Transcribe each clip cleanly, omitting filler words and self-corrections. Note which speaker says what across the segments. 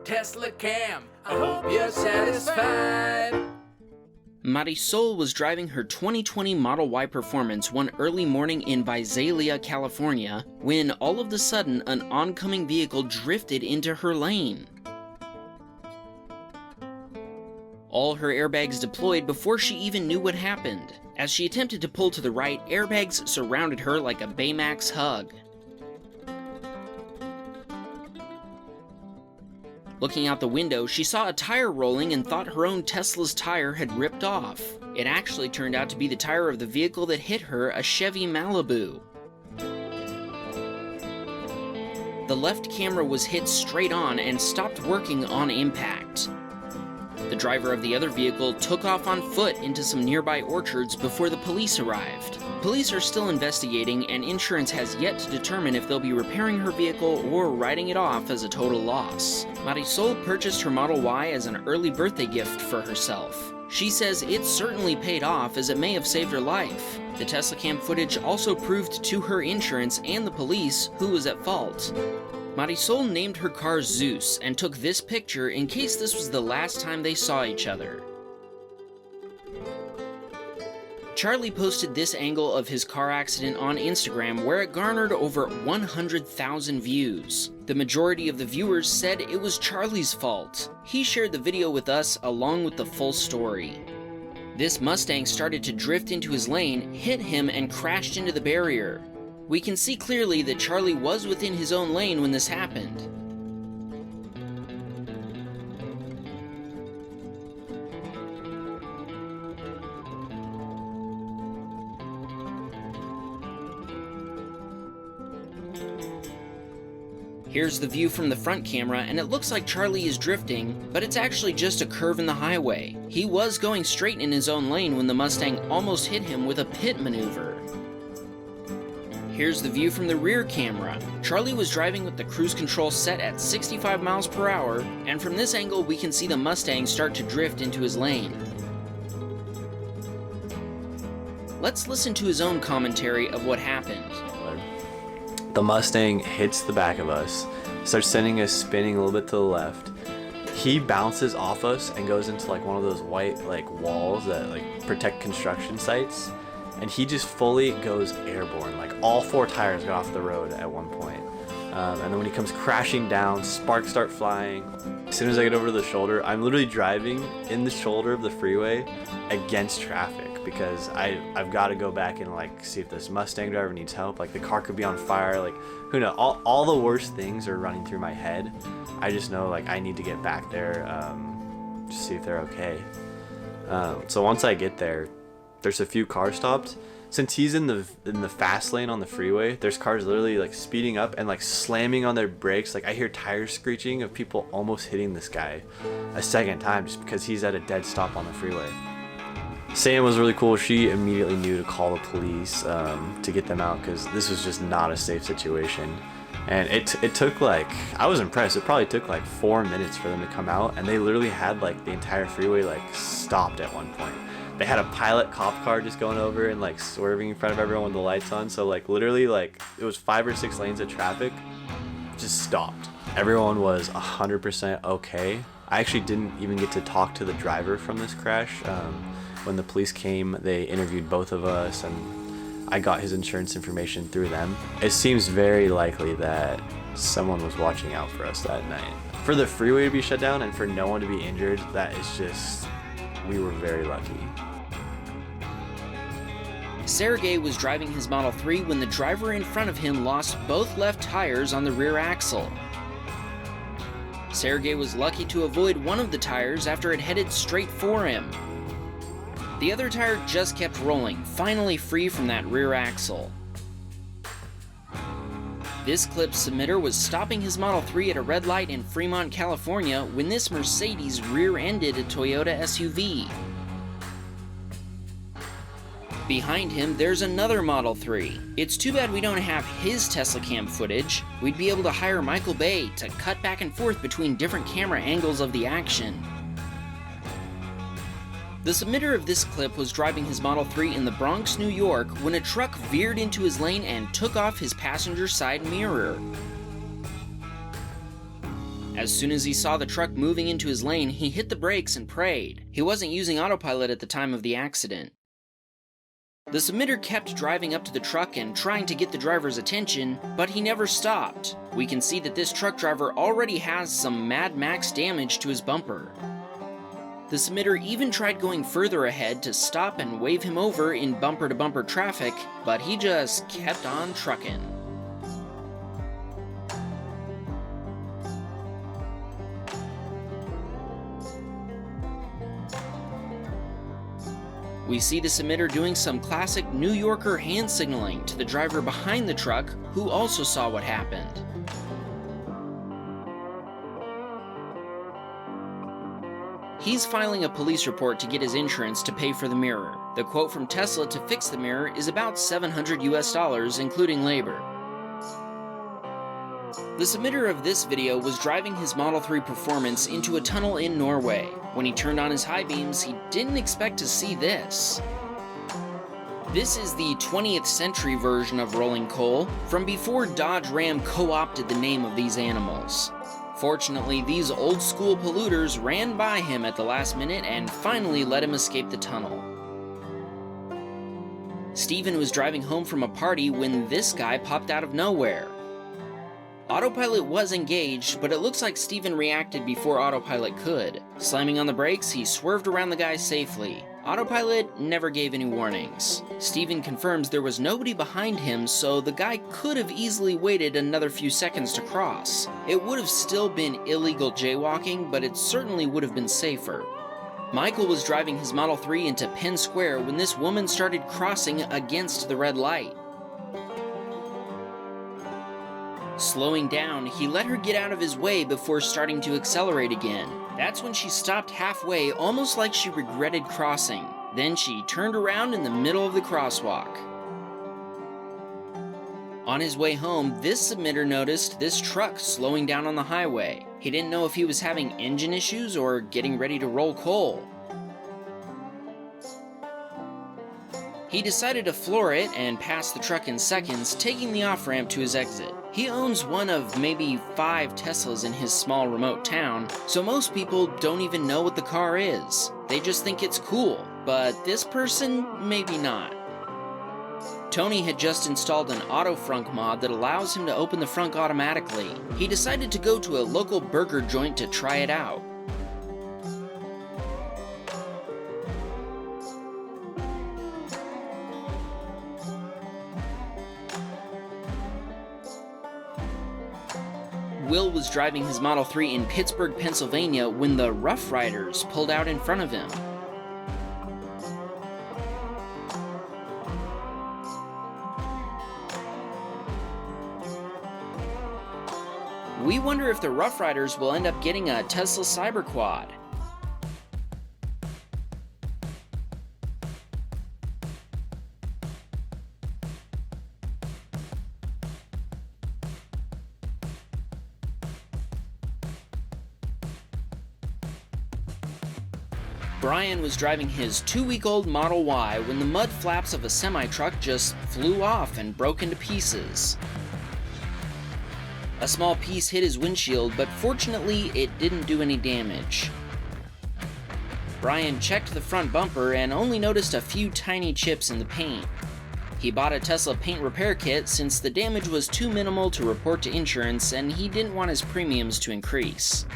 Speaker 1: Teslacam, I hope you're satisfied.
Speaker 2: Marisol was driving her 2020 Model Y Performance one early morning in Visalia, California, when all of a sudden an oncoming vehicle drifted into her lane. All her airbags deployed before she even knew what happened. As she attempted to pull to the right, airbags surrounded her like a Baymax hug. Looking out the window, she saw a tire rolling and thought her own Tesla's tire had ripped off. It actually turned out to be the tire of the vehicle that hit her, a Chevy Malibu. The left camera was hit straight on and stopped working on impact. The driver of the other vehicle took off on foot into some nearby orchards before the police arrived. Police are still investigating, and insurance has yet to determine if they'll be repairing her vehicle or writing it off as a total loss. Marisol purchased her Model Y as an early birthday gift for herself. She says it certainly paid off, as it may have saved her life. The Teslacam footage also proved to her insurance and the police who was at fault. Marisol named her car Zeus and took this picture in case this was the last time they saw each other. Charlie posted this angle of his car accident on Instagram, where it garnered over 100,000 views. The majority of the viewers said it was Charlie's fault. He shared the video with us along with the full story. This Mustang started to drift into his lane, hit him, and crashed into the barrier. We can see clearly that Charlie was within his own lane when this happened. Here's the view from the front camera, and it looks like Charlie is drifting, but it's actually just a curve in the highway. He was going straight in his own lane when the Mustang almost hit him with a pit maneuver. Here's the view from the rear camera. Charlie was driving with the cruise control set at 65 miles per hour, and from this angle we can see the Mustang start to drift into his lane. Let's listen to his own commentary of what happened.
Speaker 3: The Mustang hits the back of us, starts sending us spinning a little bit to the left. He bounces off us and goes into like one of those white walls that protect construction sites, and he just fully goes airborne. Like all four tires got off the road at one point. And then when he comes crashing down, sparks start flying. As soon as I get over the shoulder, I'm literally driving in the shoulder of the freeway against traffic, because I've got to go back and see if this Mustang driver needs help. The car could be on fire, who knows. All the worst things are running through my head. I just know I need to get back there, to see if they're okay. So once I get there, there's a few cars stopped. Since he's in the fast lane on the freeway, there's cars literally speeding up and slamming on their brakes. I hear tires screeching of people almost hitting this guy a second time just because he's at a dead stop on the freeway. Sam was really cool. She immediately knew to call the police to get them out, because this was just not a safe situation. And it took I was impressed. It probably took 4 minutes for them to come out, and they literally had the entire freeway stopped at one point. They had a pilot cop car just going over and swerving in front of everyone with the lights on. So literally it was 5 or 6 lanes of traffic just stopped. Everyone was 100% okay. I actually didn't even get to talk to the driver from this crash. When the police came, they interviewed both of us, and I got his insurance information through them. It seems very likely that someone was watching out for us that night. For the freeway to be shut down and for no one to be injured, that is just, we were very lucky.
Speaker 2: Sergey was driving his Model 3 when the driver in front of him lost both left tires on the rear axle. Sergey was lucky to avoid one of the tires after it headed straight for him. The other tire just kept rolling, finally free from that rear axle. This clip's submitter was stopping his Model 3 at a red light in Fremont, California, when this Mercedes rear-ended a Toyota SUV. Behind him, there's another Model 3. It's too bad we don't have his Teslacam footage. We'd be able to hire Michael Bay to cut back and forth between different camera angles of the action. The submitter of this clip was driving his Model 3 in the Bronx, New York, when a truck veered into his lane and took off his passenger side mirror. As soon as he saw the truck moving into his lane, he hit the brakes and prayed. He wasn't using autopilot at the time of the accident. The submitter kept driving up to the truck and trying to get the driver's attention, but he never stopped. We can see that this truck driver already has some Mad Max damage to his bumper. The submitter even tried going further ahead to stop and wave him over in bumper-to-bumper traffic, but he just kept on trucking. We see the submitter doing some classic New Yorker hand signaling to the driver behind the truck, who also saw what happened. He's filing a police report to get his insurance to pay for the mirror. The quote from Tesla to fix the mirror is about $700 US, including labor. The submitter of this video was driving his Model 3 Performance into a tunnel in Norway. When he turned on his high beams, he didn't expect to see this. This is the 20th century version of rolling coal, from before Dodge Ram co-opted the name of these animals. Fortunately, these old-school polluters ran by him at the last minute and finally let him escape the tunnel. Steven was driving home from a party when this guy popped out of nowhere. Autopilot was engaged, but it looks like Steven reacted before autopilot could. Slamming on the brakes, he swerved around the guy safely. Autopilot never gave any warnings. Steven confirms there was nobody behind him, so the guy could have easily waited another few seconds to cross. It would have still been illegal jaywalking, but it certainly would have been safer. Michael was driving his Model 3 into Penn Square when this woman started crossing against the red light. Slowing down, he let her get out of his way before starting to accelerate again. That's when she stopped halfway, almost like she regretted crossing. Then she turned around in the middle of the crosswalk. On his way home, this submitter noticed this truck slowing down on the highway. He didn't know if he was having engine issues or getting ready to roll coal. He decided to floor it and pass the truck in seconds, taking the off-ramp to his exit. He owns one of maybe 5 Teslas in his small remote town, so most people don't even know what the car is. They just think it's cool, but this person, maybe not. Tony had just installed an auto frunk mod that allows him to open the frunk automatically. He decided to go to a local burger joint to try it out. Will was driving his Model 3 in Pittsburgh, Pennsylvania when the Rough Riders pulled out in front of him. We wonder if the Rough Riders will end up getting a Tesla Cyberquad. Brian was driving his 2-week-old Model Y when the mud flaps of a semi-truck just flew off and broke into pieces. A small piece hit his windshield, but fortunately it didn't do any damage. Brian checked the front bumper and only noticed a few tiny chips in the paint. He bought a Tesla paint repair kit since the damage was too minimal to report to insurance and he didn't want his premiums to increase.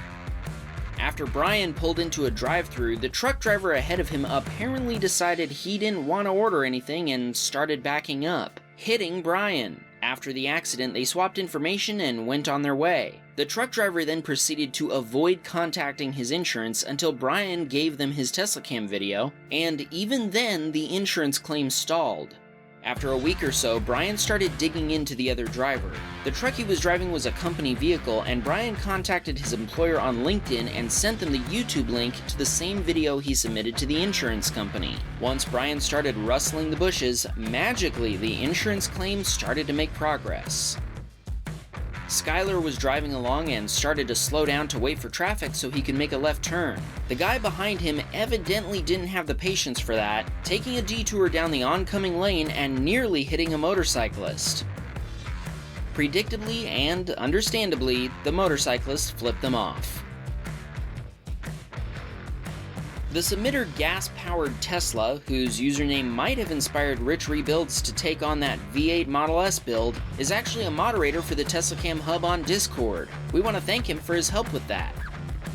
Speaker 2: After Brian pulled into a drive-thru, the truck driver ahead of him apparently decided he didn't want to order anything and started backing up, hitting Brian. After the accident, they swapped information and went on their way. The truck driver then proceeded to avoid contacting his insurance until Brian gave them his Teslacam video, and even then, the insurance claim stalled. After a week or so, Brian started digging into the other driver. The truck he was driving was a company vehicle, and Brian contacted his employer on LinkedIn and sent them the YouTube link to the same video he submitted to the insurance company. Once Brian started rustling the bushes, magically the insurance claim started to make progress. Skylar was driving along and started to slow down to wait for traffic so he could make a left turn. The guy behind him evidently didn't have the patience for that, taking a detour down the oncoming lane and nearly hitting a motorcyclist. Predictably and understandably, the motorcyclist flipped them off. The submitter gas-powered Tesla, whose username might have inspired Rich Rebuilds to take on that V8 Model S build, is actually a moderator for the Teslacam hub on Discord. We want to thank him for his help with that.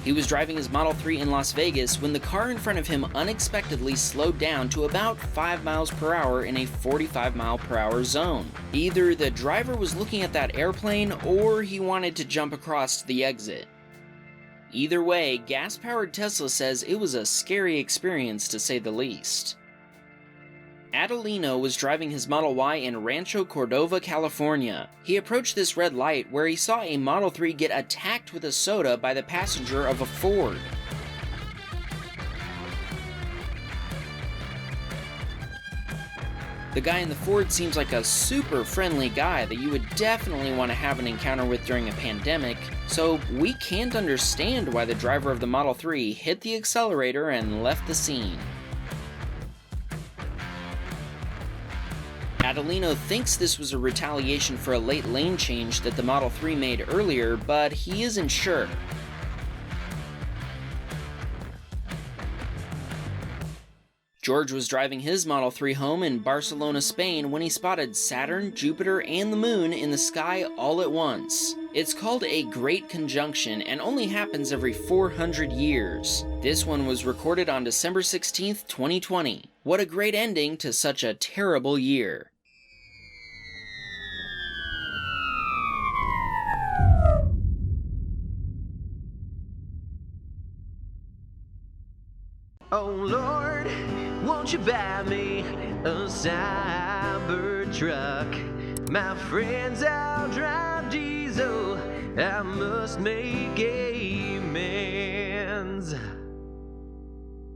Speaker 2: He was driving his Model 3 in Las Vegas when the car in front of him unexpectedly slowed down to about 5 miles per hour in a 45 mile per hour zone. Either the driver was looking at that airplane or he wanted to jump across to the exit. Either way, gas-powered Tesla says it was a scary experience to say the least. Adelino was driving his Model Y in Rancho Cordova, California. He approached this red light where he saw a Model 3 get attacked with a soda by the passenger of a Ford. The guy in the Ford seems like a super friendly guy that you would definitely want to have an encounter with during a pandemic, so we can't understand why the driver of the Model 3 hit the accelerator and left the scene. Adelino thinks this was a retaliation for a late lane change that the Model 3 made earlier, but he isn't sure. George was driving his Model 3 home in Barcelona, Spain when he spotted Saturn, Jupiter, and the Moon in the sky all at once. It's called a Great Conjunction and only happens every 400 years. This one was recorded on December 16th, 2020. What a great ending to such a terrible year.
Speaker 4: Oh Lord, won't you buy me a Cybertruck? My friends all drive diesel, I must make a man.